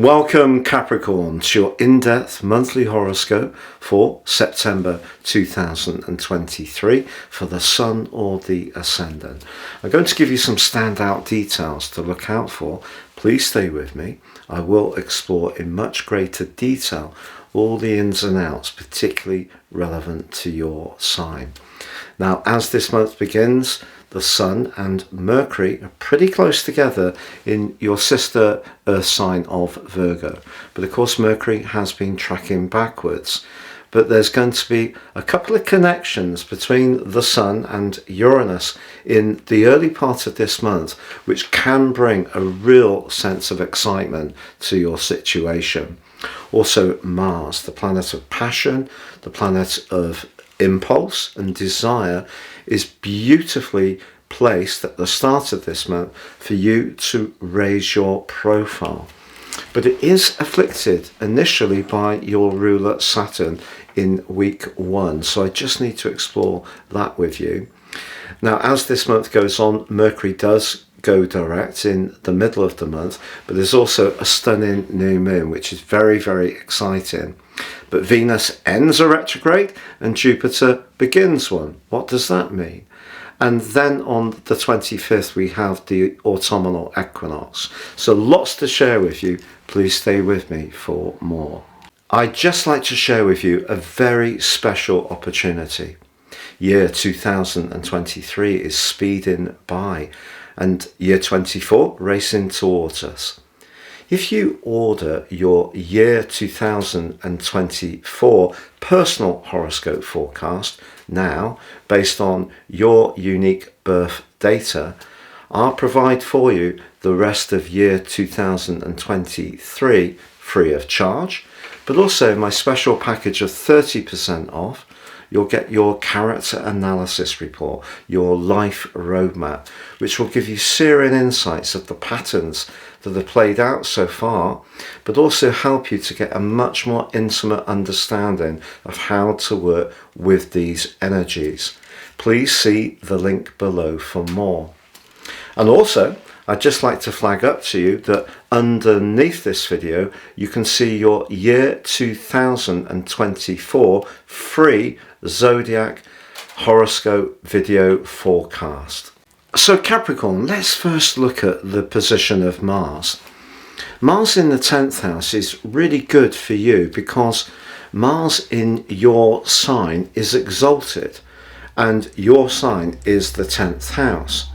Welcome Capricorn to your in-depth monthly horoscope for September 2023 for the Sun or the Ascendant. I'm going to give you some standout details to look out for. Please stay with me. I will explore in much greater detail all the ins and outs, particularly relevant to your sign. Now, as this month begins, the Sun and Mercury are pretty close together in your sister Earth sign of Virgo. But of course, Mercury has been tracking backwards. But there's going to be a couple of connections between the Sun and Uranus in the early part of this month, which can bring a real sense of excitement to your situation. Also, Mars, the planet of passion, the planet of impulse and desire, is beautifully placed at the start of this month for you to raise your profile. But it is afflicted initially by your ruler Saturn in week 1, so I just need to explore that with you. Now, as this month goes on, Mercury does go direct in the middle of the month, but there's also a stunning new moon, which is very, very exciting. But Venus ends a retrograde and Jupiter begins one. What does that mean? And then on the 25th, we have the autumnal equinox. So lots to share with you. Please stay with me for more. I'd just like to share with you a very special opportunity. Year 2023 is speeding by, and year 24 racing towards us. If you order your year 2024 personal horoscope forecast now, based on your unique birth data, I'll provide for you the rest of year 2023 free of charge, but also my special package of 30% off. You'll get your character analysis report, your life roadmap, which will give you searing insights of the patterns that have played out so far, but also help you to get a much more intimate understanding of how to work with these energies. Please see the link below for more. And also, I'd just like to flag up to you that underneath this video, you can see your year 2024 free zodiac horoscope video forecast. So Capricorn, let's first look at the position of Mars. Mars in the 10th house is really good for you because Mars in your sign is exalted and your sign is the 10th house.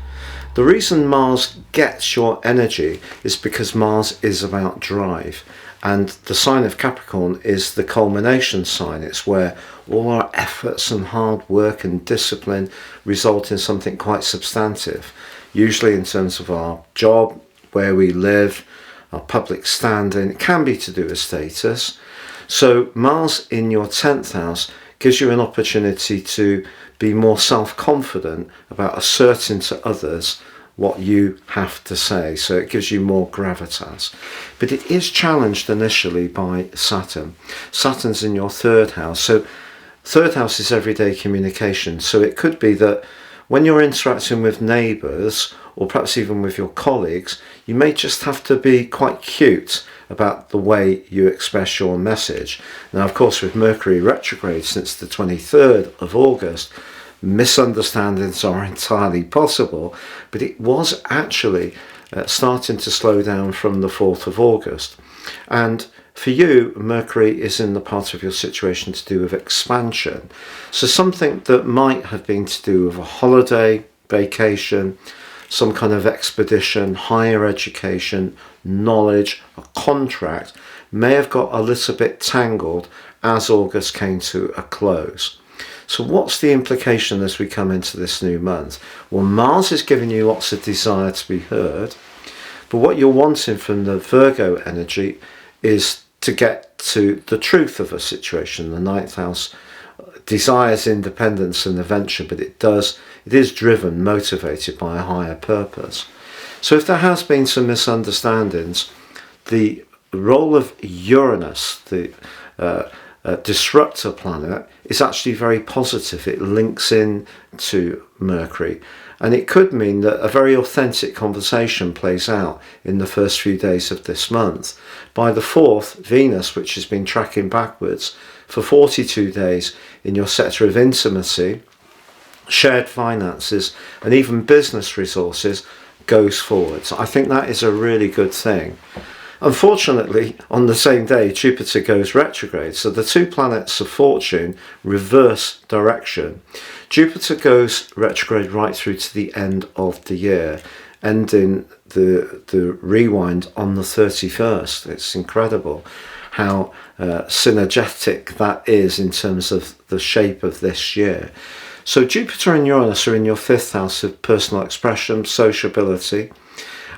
The reason Mars gets your energy is because Mars is about drive, and the sign of Capricorn is the culmination sign. It's where all our efforts and hard work and discipline result in something quite substantive, usually in terms of our job, where we live, our public standing. It can be to do with status. So Mars in your 10th house gives you an opportunity to be more self-confident about asserting to others what you have to say. So it gives you more gravitas. But it is challenged initially by Saturn. Saturn's in your 3rd house. So 3rd house is everyday communication. So it could be that when you're interacting with neighbours, or perhaps even with your colleagues, you may just have to be quite cute about the way you express your message. Now, of course, with Mercury retrograde since the 23rd of August, misunderstandings are entirely possible, but it was actually starting to slow down from the 4th of August. And for you, Mercury is in the part of your situation to do with expansion. So something that might have been to do with a holiday, vacation, some kind of expedition, higher education, knowledge, a contract, may have got a little bit tangled as August came to a close. So what's the implication as we come into this new month? Well, Mars is giving you lots of desire to be heard, but what you're wanting from the Virgo energy is to get to the truth of a situation. The 9th house desires independence and adventure, but it is driven, motivated by a higher purpose. So if there has been some misunderstandings, the role of Uranus, the disruptor planet is actually very positive. It links in to Mercury, and it could mean that a very authentic conversation plays out in the first few days of this month. By the 4th, Venus, which has been tracking backwards for 42 days in your sector of intimacy, shared finances, and even business resources, goes forward. So I think that is a really good thing. Unfortunately, on the same day, Jupiter goes retrograde, so the two planets of fortune reverse direction. Jupiter goes retrograde right through to the end of the year, ending the rewind on the 31st. It's incredible how synergetic that is in terms of the shape of this year. So Jupiter and Uranus are in your 5th house of personal expression, sociability.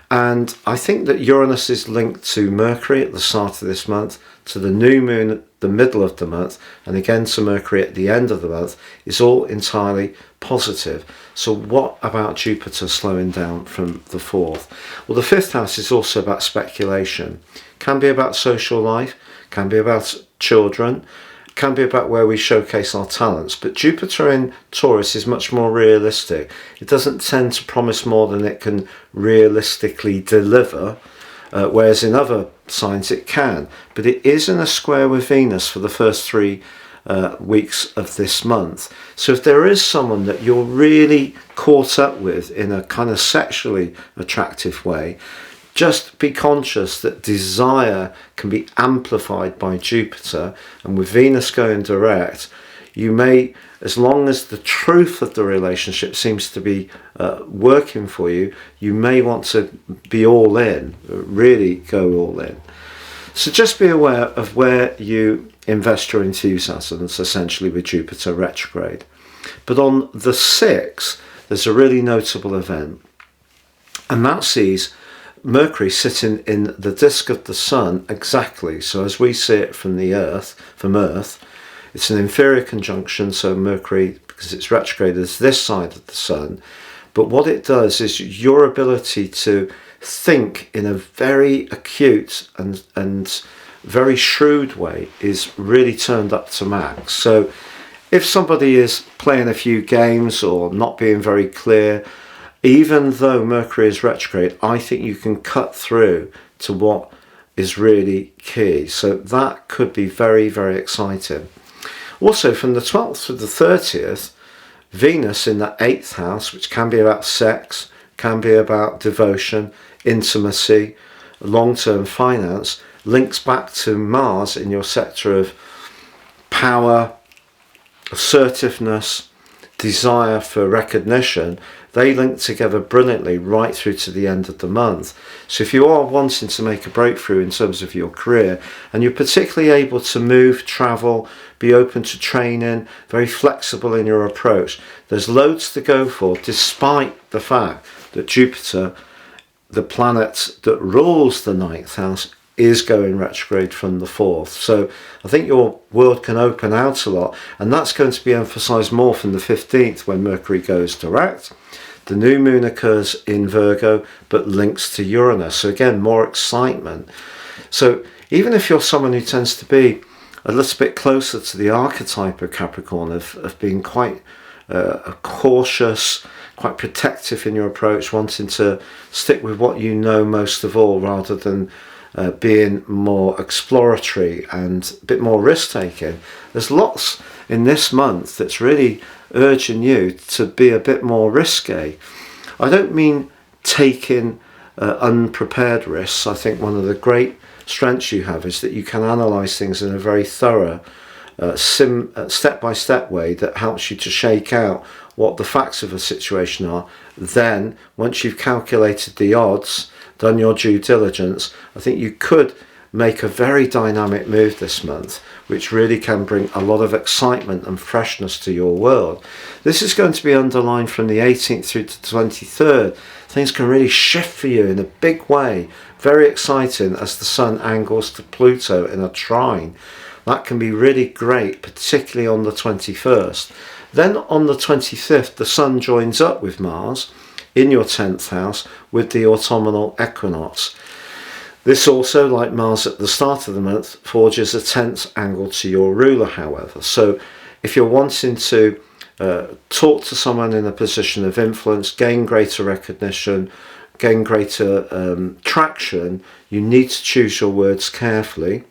And I think that Uranus is linked to Mercury at the start of this month, to the new moon at the middle of the month, and again to Mercury at the end of the month, is all entirely positive. So what about Jupiter slowing down from the 4th? Well, the 5th house is also about speculation. Can be about social life, can be about children, can be about where we showcase our talents, but Jupiter in Taurus is much more realistic. It doesn't tend to promise more than it can realistically deliver, whereas in other signs it can. But it is in a square with Venus for the first 3 weeks of this month. So if there is someone that you're really caught up with in a kind of sexually attractive way, just be conscious that desire can be amplified by Jupiter, and with Venus going direct, you may, as long as the truth of the relationship seems to be working for you, you may want to be all in, really go all in. So just be aware of where you invest your enthusiasms, essentially with Jupiter retrograde. But on the 6th, there's a really notable event, and that sees Mercury sitting in the disk of the Sun exactly. So as we see it from Earth, it's an inferior conjunction. So Mercury, because it's retrograde, is this side of the Sun. But what it does is your ability to think in a very acute and very shrewd way is really turned up to max. So if somebody is playing a few games or not being very clear, even though Mercury is retrograde, I think you can cut through to what is really key. So that could be very, very exciting. Also, from the 12th to the 30th, Venus in the 8th house, which can be about sex, can be about devotion, intimacy, long-term finance, links back to Mars in your sector of power, assertiveness, desire for recognition. They link together brilliantly right through to the end of the month. So if you are wanting to make a breakthrough in terms of your career, and you're particularly able to move, travel, be open to training, very flexible in your approach, there's loads to go for, despite the fact that Jupiter, the planet that rules the 9th house, is going retrograde from the 4th. So I think your world can open out a lot, and that's going to be emphasized more from the 15th when Mercury goes direct. The new moon occurs in Virgo but links to Uranus, so again more excitement. So even if you're someone who tends to be a little bit closer to the archetype of Capricorn, of being quite cautious, quite protective in your approach, wanting to stick with what you know most of all rather than being more exploratory and a bit more risk-taking, there's lots in this month that's really urging you to be a bit more risky. I don't mean taking unprepared risks. I think one of the great strengths you have is that you can analyse things in a very thorough, step-by-step way that helps you to shake out what the facts of a situation are. Then, once you've calculated the odds, done your due diligence, I think you could make a very dynamic move this month, which really can bring a lot of excitement and freshness to your world. This is going to be underlined from the 18th through to the 23rd. Things can really shift for you in a big way. Very exciting as the Sun angles to Pluto in a trine. That can be really great, particularly on the 21st. Then on the 25th, the Sun joins up with Mars in your 10th house with the autumnal equinox. This also, like Mars at the start of the month, forges a tense angle to your ruler, however. So if you're wanting to talk to someone in a position of influence, gain greater recognition, gain greater traction, you need to choose your words carefully.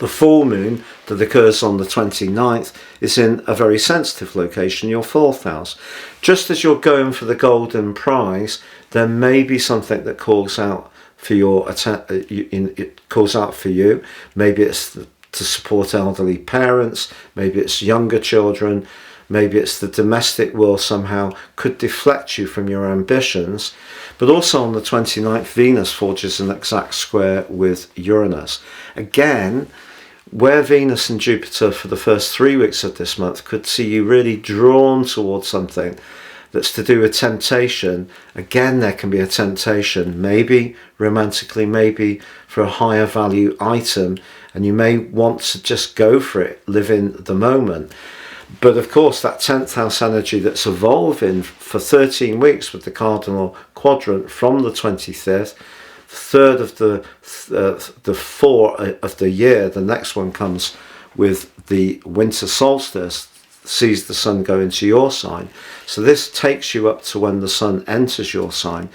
The full moon that occurs on the 29th is in a very sensitive location, your 4th house. Just as you're going for the golden prize, there may be something that calls out for it calls out for you. Maybe it's to support elderly parents, maybe it's younger children, maybe it's the domestic world somehow could deflect you from your ambitions. But also on the 29th, Venus forges an exact square with Uranus. Again, where Venus and Jupiter for the first 3 weeks of this month could see you really drawn towards something that's to do with temptation. Again, there can be a temptation, maybe romantically, maybe for a higher value item, and you may want to just go for it, live in the moment. But of course, that 10th house energy that's evolving for 13 weeks with the cardinal quadrant from the 23rd, third of the 4 of the year, the next one comes with the winter solstice, sees the sun go into your sign. So this takes you up to when the sun enters your sign.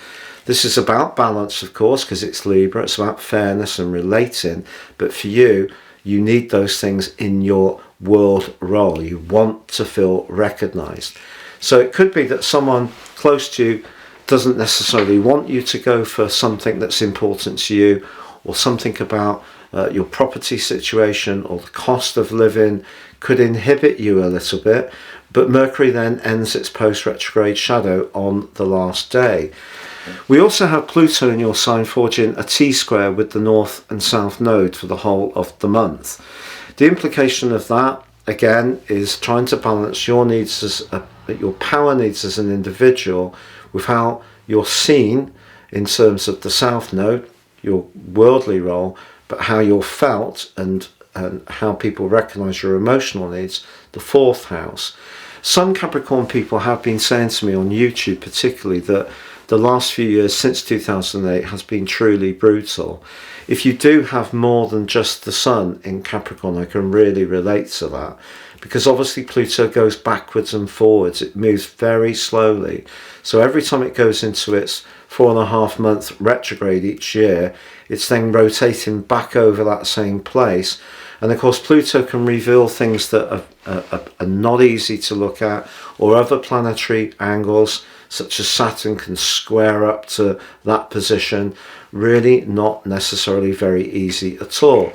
This is about balance, of course, because it's Libra. It's about fairness and relating. But for you, you need those things in your world role. You want to feel recognized. So it could be that someone close to you doesn't necessarily want you to go for something that's important to you, or something about your property situation or the cost of living could inhibit you a little bit. But Mercury then ends its post-retrograde shadow on the last day. We also have Pluto in your sign forging a T-square with the North and South node for the whole of the month. The implication of that, again, is trying to balance your needs your power needs as an individual with how you're seen in terms of the South node, your worldly role, but how you're felt and how people recognize your emotional needs, the 4th house. Some Capricorn people have been saying to me on YouTube particularly that the last few years since 2008 has been truly brutal. If you do have more than just the sun in Capricorn, I can really relate to that, because obviously Pluto goes backwards and forwards. It moves very slowly. So every time it goes into its 4.5 month retrograde each year, it's then rotating back over that same place. And of course, Pluto can reveal things that are not easy to look at, or other planetary angles, such as Saturn can square up to that position. Really not necessarily very easy at all.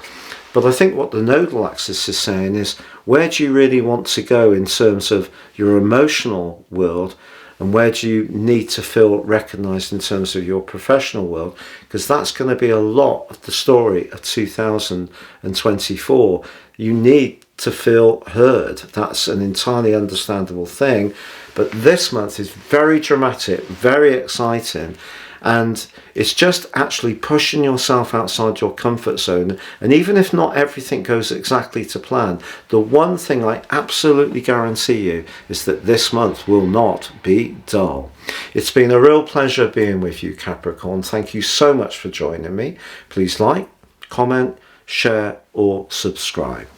But I think what the nodal axis is saying is, where do you really want to go in terms of your emotional world, and where do you need to feel recognized in terms of your professional world? Because that's going to be a lot of the story of 2024. You need to feel heard. That's an entirely understandable thing. But this month is very dramatic, very exciting. And it's just actually pushing yourself outside your comfort zone. And even if not everything goes exactly to plan, the one thing I absolutely guarantee you is that this month will not be dull. It's been a real pleasure being with you, Capricorn. Thank you so much for joining me. Please like, comment, share, or subscribe.